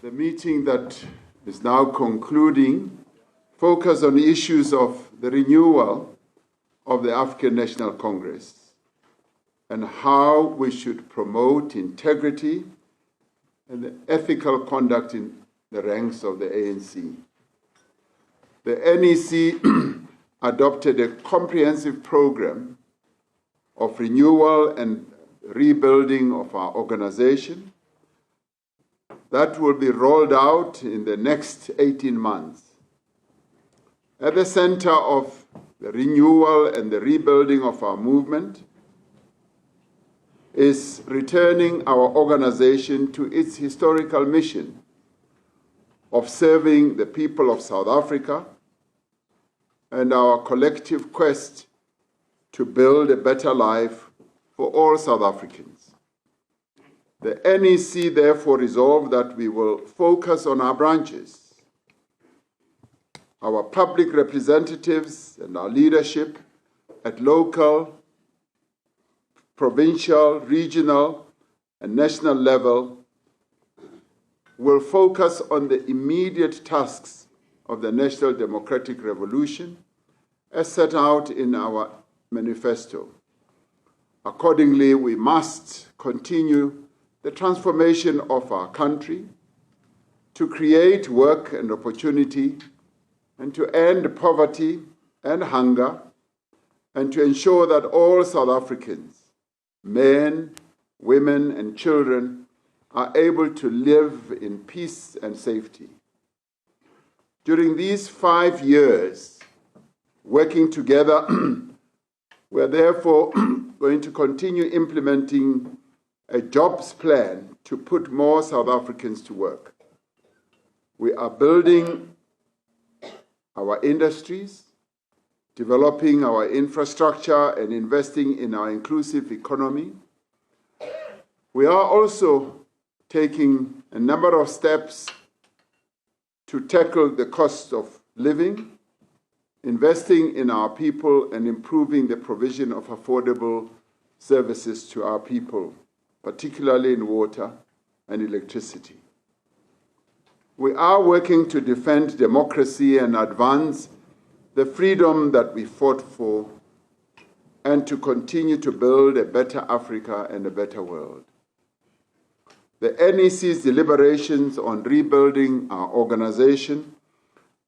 The meeting that is now concluding focus on issues of the renewal of the African National Congress and how we should promote integrity and ethical conduct in the ranks of the ANC. The NEC adopted a comprehensive program of renewal and rebuilding of our organization that will be rolled out in the next 18 months. At the center of the renewal and the rebuilding of our movement is returning our organization to its historical mission of serving the people of South Africa and our collective quest to build a better life for all South Africans. The NEC therefore resolved that we will focus on our branches, our public representatives and our leadership at local, provincial, regional, and national level will focus on the immediate tasks of the National Democratic Revolution as set out in our manifesto. Accordingly, we must continue the transformation of our country to create work and opportunity and to end poverty and hunger and to ensure that all South Africans, men, women, and children are able to live in peace and safety. During these 5 years, working together, we're therefore going to continue implementing a jobs plan to put more South Africans to work. We are building our industries, developing our infrastructure, and investing in our inclusive economy. We are also taking a number of steps to tackle the cost of living, investing in our people, and improving the provision of affordable services to our people, particularly in water and electricity. We are working to defend democracy and advance the freedom that we fought for and to continue to build a better Africa and a better world. The NEC's deliberations on rebuilding our organization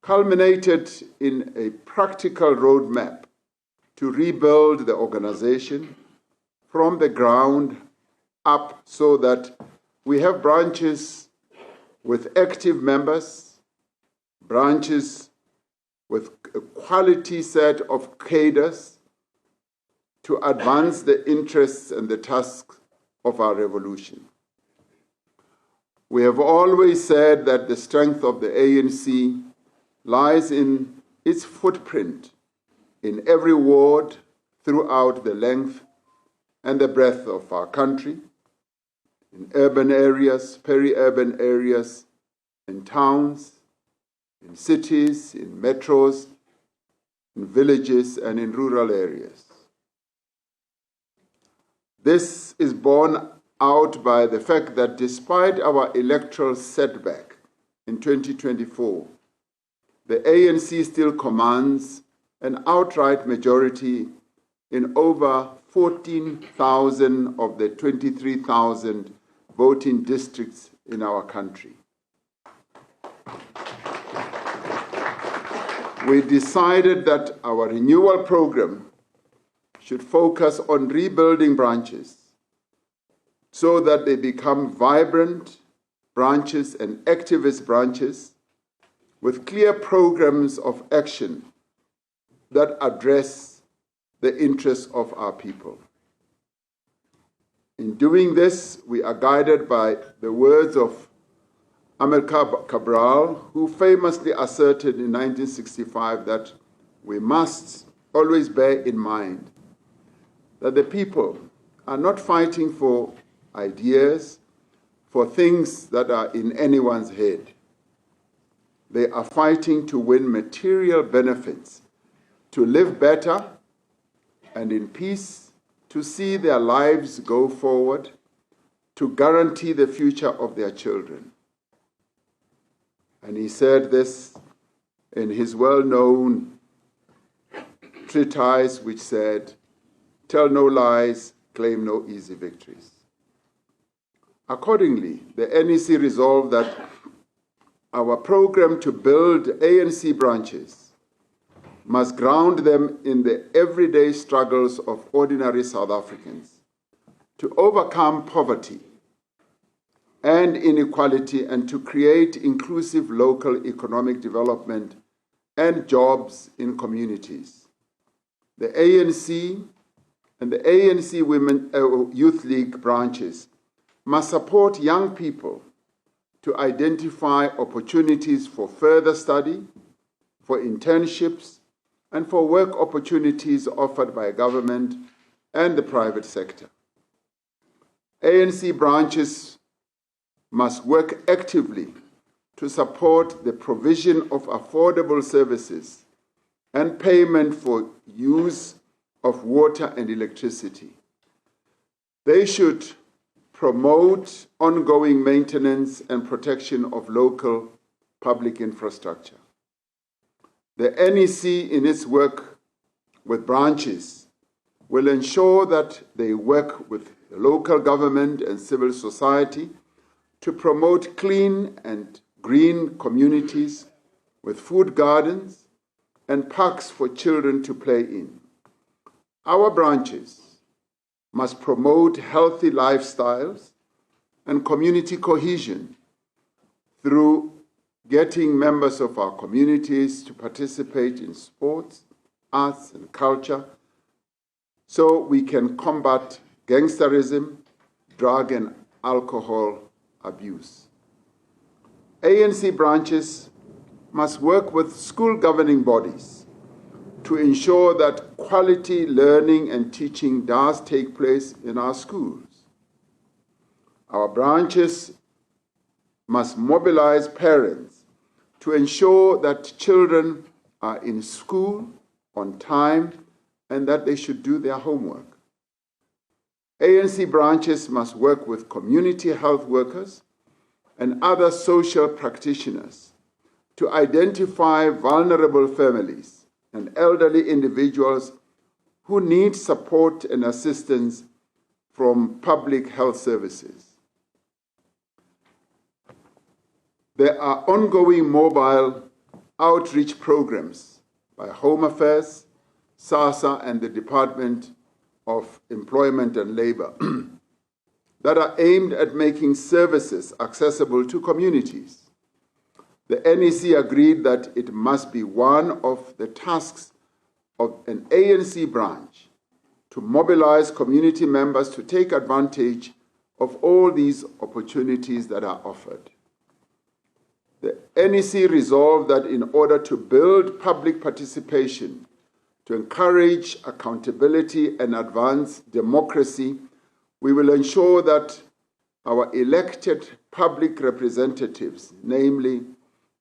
culminated in a practical roadmap to rebuild the organization from the ground up so that we have branches with active members, branches with a quality set of cadres to advance the interests and the tasks of our revolution. We have always said that the strength of the ANC lies in its footprint in every ward throughout the length and the breadth of our country, in urban areas, peri-urban areas, in towns, in cities, in metros, in villages, and in rural areas. This is borne out by the fact that despite our electoral setback in 2024, the ANC still commands an outright majority in over 14,000 of the 23,000 voting districts in our country. We decided that our renewal program should focus on rebuilding branches so that they become vibrant branches and activist branches with clear programs of action that address the interests of our people. In doing this, we are guided by the words of Amilcar Cabral, who famously asserted in 1965 that we must always bear in mind that the people are not fighting for ideas, for things that are in anyone's head. They are fighting to win material benefits, to live better and in peace, to see their lives go forward, to guarantee the future of their children. And he said this in his well-known treatise, which said, "Tell no lies, claim no easy victories." Accordingly, the NEC resolved that our program to build ANC branches must ground them in the everyday struggles of ordinary South Africans to overcome poverty and inequality and to create inclusive local economic development and jobs in communities. The ANC and the ANC Youth League branches must support young people to identify opportunities for further study, for internships, and for work opportunities offered by government and the private sector. ANC branches must work actively to support the provision of affordable services and payment for use of water and electricity. They should promote ongoing maintenance and protection of local public infrastructure. The NEC, in its work with branches, will ensure that they work with local government and civil society to promote clean and green communities with food gardens and parks for children to play in. Our branches must promote healthy lifestyles and community cohesion through getting members of our communities to participate in sports, arts, and culture so we can combat gangsterism, drug and alcohol abuse. ANC branches must work with school governing bodies to ensure that quality learning and teaching does take place in our schools. Our branches must mobilize parents to ensure that children are in school on time and that they should do their homework. ANC branches must work with community health workers and other social practitioners to identify vulnerable families and elderly individuals who need support and assistance from public health services. There are ongoing mobile outreach programs by Home Affairs, SASSA, and the Department of Employment and Labor that are aimed at making services accessible to communities. The NEC agreed that it must be one of the tasks of an ANC branch to mobilize community members to take advantage of all these opportunities that are offered. The NEC resolved that in order to build public participation, to encourage accountability and advance democracy, we will ensure that our elected public representatives, namely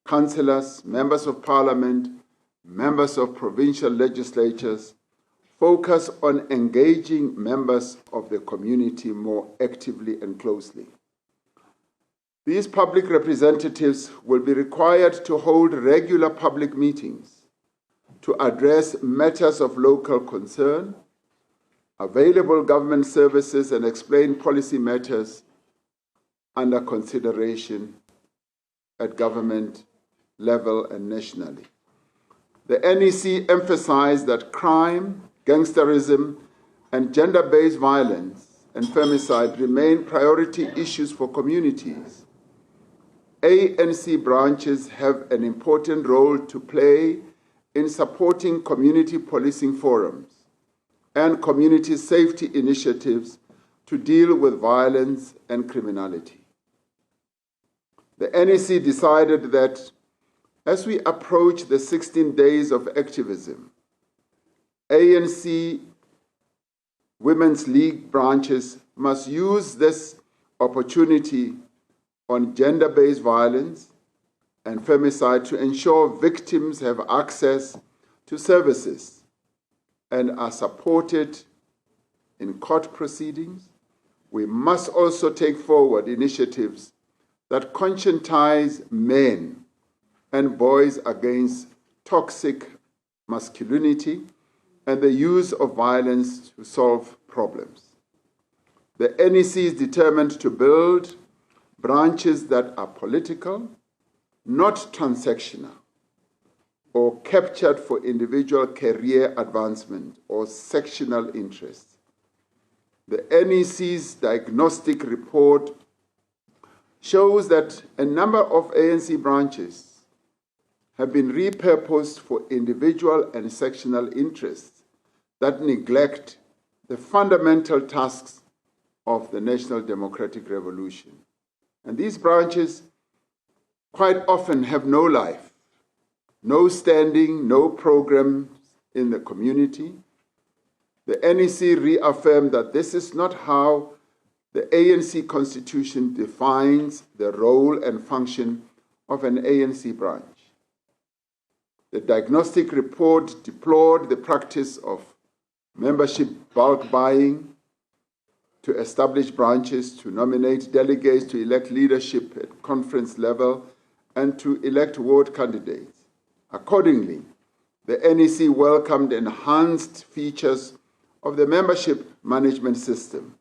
councillors, members of parliament, members of provincial legislatures, focus on engaging members of the community more actively and closely. These public representatives will be required to hold regular public meetings to address matters of local concern, available government services, and explain policy matters under consideration at government level and nationally. The NEC emphasized that crime, gangsterism, and gender-based violence and femicide remain priority issues for communities. ANC branches have an important role to play in supporting community policing forums and community safety initiatives to deal with violence and criminality. The NEC decided that as we approach the 16 days of activism, ANC Women's League branches must use this opportunity on gender-based violence and femicide to ensure victims have access to services and are supported in court proceedings. We must also take forward initiatives that conscientize men and Boys Against Toxic Masculinity and the Use of Violence to Solve Problems. The NEC is determined to build branches that are political, not transactional, or captured for individual career advancement or sectional interests. The NEC's diagnostic report shows that a number of ANC branches have been repurposed for individual and sectional interests that neglect the fundamental tasks of the National Democratic Revolution. And these branches quite often have no life, no standing, no programs in the community. The NEC reaffirmed that this is not how the ANC Constitution defines the role and function of an ANC branch. The diagnostic report deplored the practice of membership bulk buying to establish branches, to nominate delegates, to elect leadership at conference level, and to elect ward candidates. Accordingly, the NEC welcomed enhanced features of the membership management system,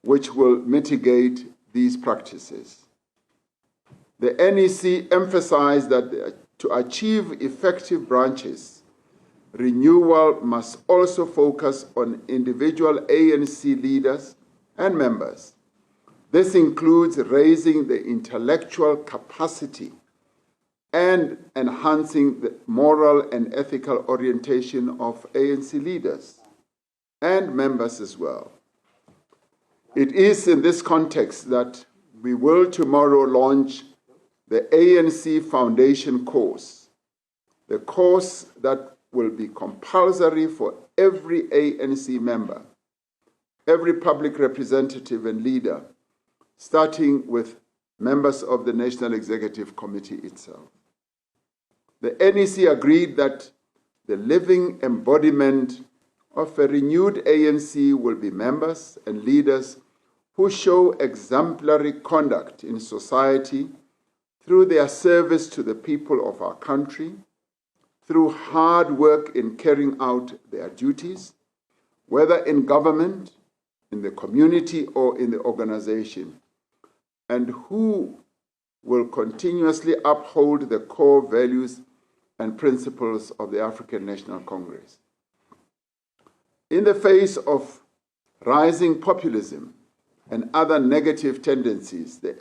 which will mitigate these practices. The NEC emphasized that to achieve effective branches, renewal must also focus on individual ANC leaders and members. This includes raising the intellectual capacity and enhancing the moral and ethical orientation of ANC leaders and members as well. It is in this context that we will tomorrow launch the ANC Foundation course, the course that will be compulsory for every ANC member, every public representative and leader, starting with members of the National Executive Committee itself. The NEC agreed that the living embodiment of a renewed ANC will be members and leaders who show exemplary conduct in society through their service to the people of our country, through hard work in carrying out their duties, whether in government, in the community, or in the organization, and who will continuously uphold the core values and principles of the African National Congress. In the face of rising populism and other negative tendencies, the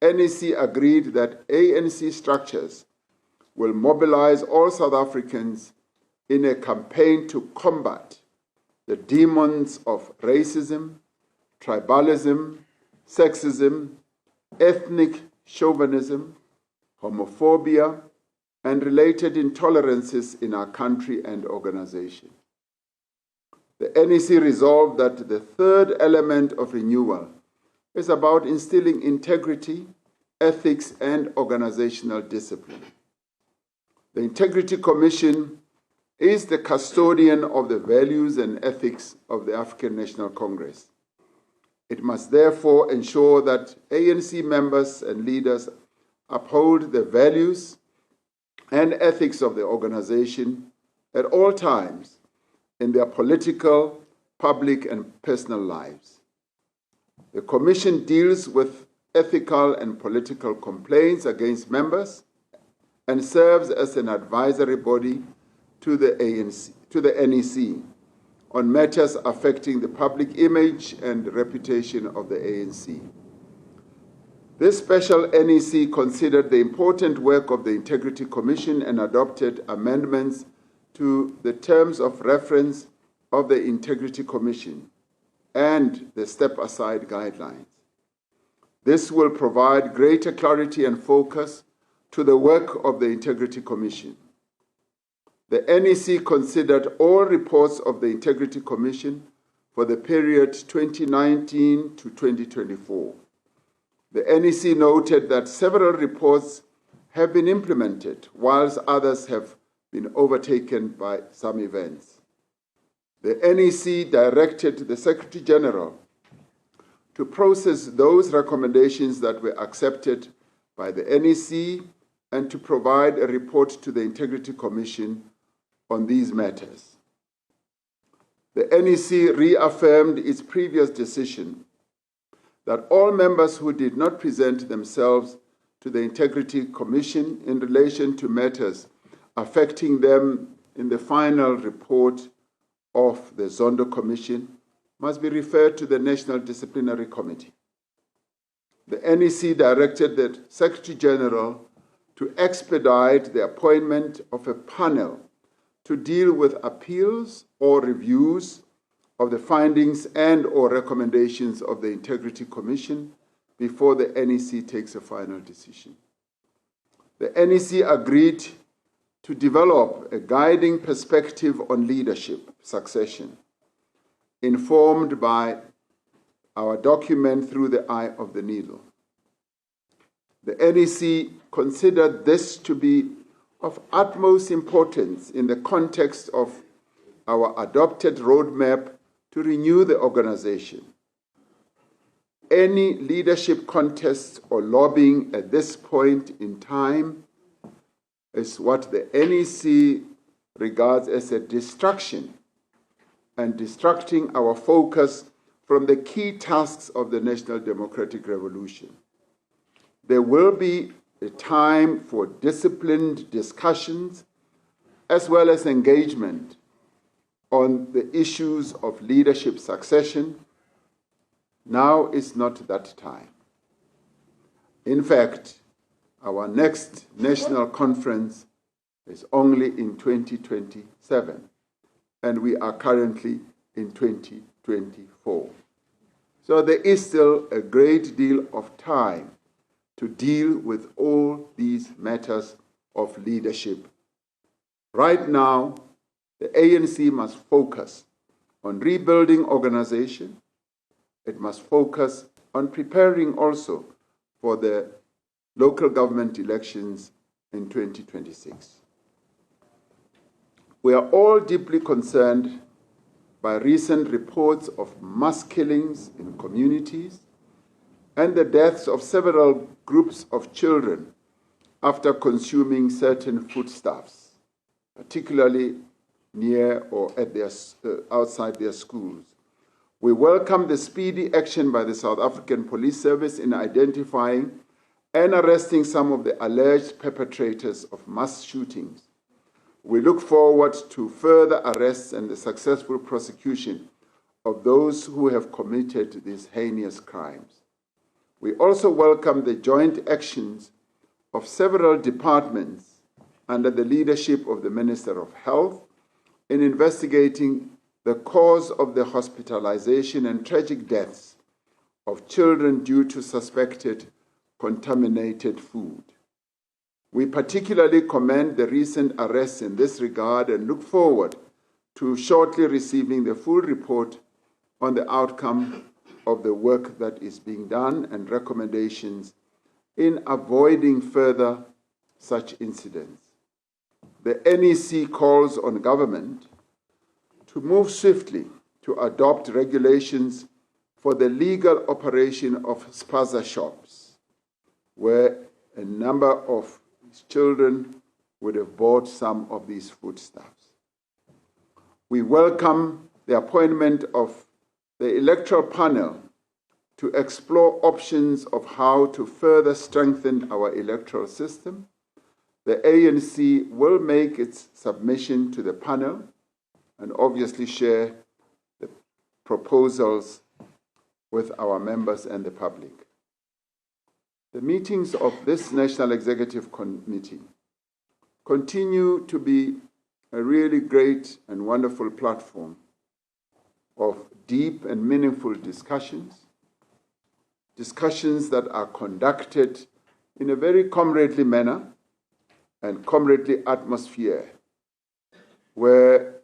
NEC agreed that ANC structures will mobilize all South Africans in a campaign to combat the demons of racism, tribalism, sexism, ethnic chauvinism, homophobia, and related intolerances in our country and organization. The NEC resolved that the third element of renewal is about instilling integrity, ethics, and organizational discipline. The Integrity Commission is the custodian of the values and ethics of the African National Congress. It must therefore ensure that ANC members and leaders uphold the values and ethics of the organization at all times in their political, public, and personal lives. The Commission deals with ethical and political complaints against members and serves as an advisory body to the NEC on matters affecting the public image and reputation of the ANC. This special NEC considered the important work of the Integrity Commission and adopted amendments to the terms of reference of the Integrity Commission and the step-aside guidelines. This will provide greater clarity and focus to the work of the Integrity Commission. The NEC considered all reports of the Integrity Commission for the period 2019 to 2024. The NEC noted that several reports have been implemented, whilst others have been overtaken by some events. The NEC directed the Secretary General to process those recommendations that were accepted by the NEC and to provide a report to the Integrity Commission on these matters. The NEC reaffirmed its previous decision that all members who did not present themselves to the Integrity Commission in relation to matters affecting them in the final report of the Zondo Commission must be referred to the National Disciplinary Committee. The NEC directed the Secretary General to expedite the appointment of a panel to deal with appeals or reviews of the findings and or recommendations of the Integrity Commission before the NEC takes a final decision. The NEC agreed to develop a guiding perspective on leadership succession, informed by our document Through the Eye of the Needle. The NEC considered this to be of utmost importance in the context of our adopted roadmap to renew the organization. Any leadership contest or lobbying at this point in time is what the NEC regards as a distraction and distracting our focus from the key tasks of the National Democratic Revolution. There will be a time for disciplined discussions as well as engagement on the issues of leadership succession. Now is not that time. In fact, our next national conference is only in 2027, and we are currently in 2024. So there is still a great deal of time to deal with all these matters of leadership. Right now, the ANC must focus on rebuilding organization. It must focus on preparing also for the local government elections in 2026. We are all deeply concerned by recent reports of mass killings in communities and the deaths of several groups of children after consuming certain foodstuffs, particularly near or at their, outside their schools. We welcome the speedy action by the South African Police Service in identifying and arresting some of the alleged perpetrators of mass shootings. We look forward to further arrests and the successful prosecution of those who have committed these heinous crimes. We also welcome the joint actions of several departments under the leadership of the Minister of Health in investigating the cause of the hospitalization and tragic deaths of children due to suspected contaminated food. We particularly commend the recent arrests in this regard and look forward to shortly receiving the full report on the outcome of the work that is being done and recommendations in avoiding further such incidents. The NEC calls on government to move swiftly to adopt regulations for the legal operation of spaza shops, where a number of children would have bought some of these foodstuffs. We welcome the appointment of the electoral panel to explore options of how to further strengthen our electoral system. The ANC will make its submission to the panel and obviously share the proposals with our members and the public. The meetings of this National Executive Committee continue to be a really great and wonderful platform of deep and meaningful discussions that are conducted in a very comradely manner and comradely atmosphere, where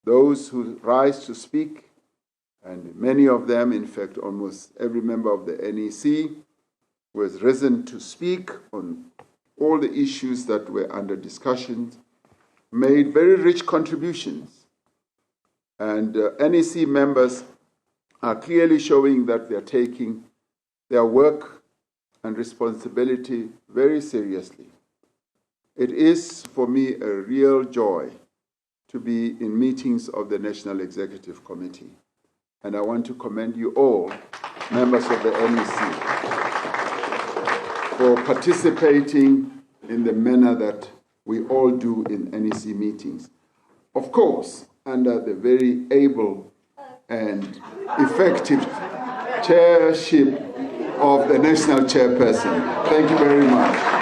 those who rise to speak, and many of them, in fact, almost every member of the NEC, who has risen to speak on all the issues that were under discussion, made very rich contributions. And NEC members are clearly showing that they are taking their work and responsibility very seriously. It is for me a real joy to be in meetings of the National Executive Committee. And I want to commend you all, members of the NEC, for participating in the manner that we all do in NEC meetings. Of course, under the very able and effective chairship of the National Chairperson. Thank you very much.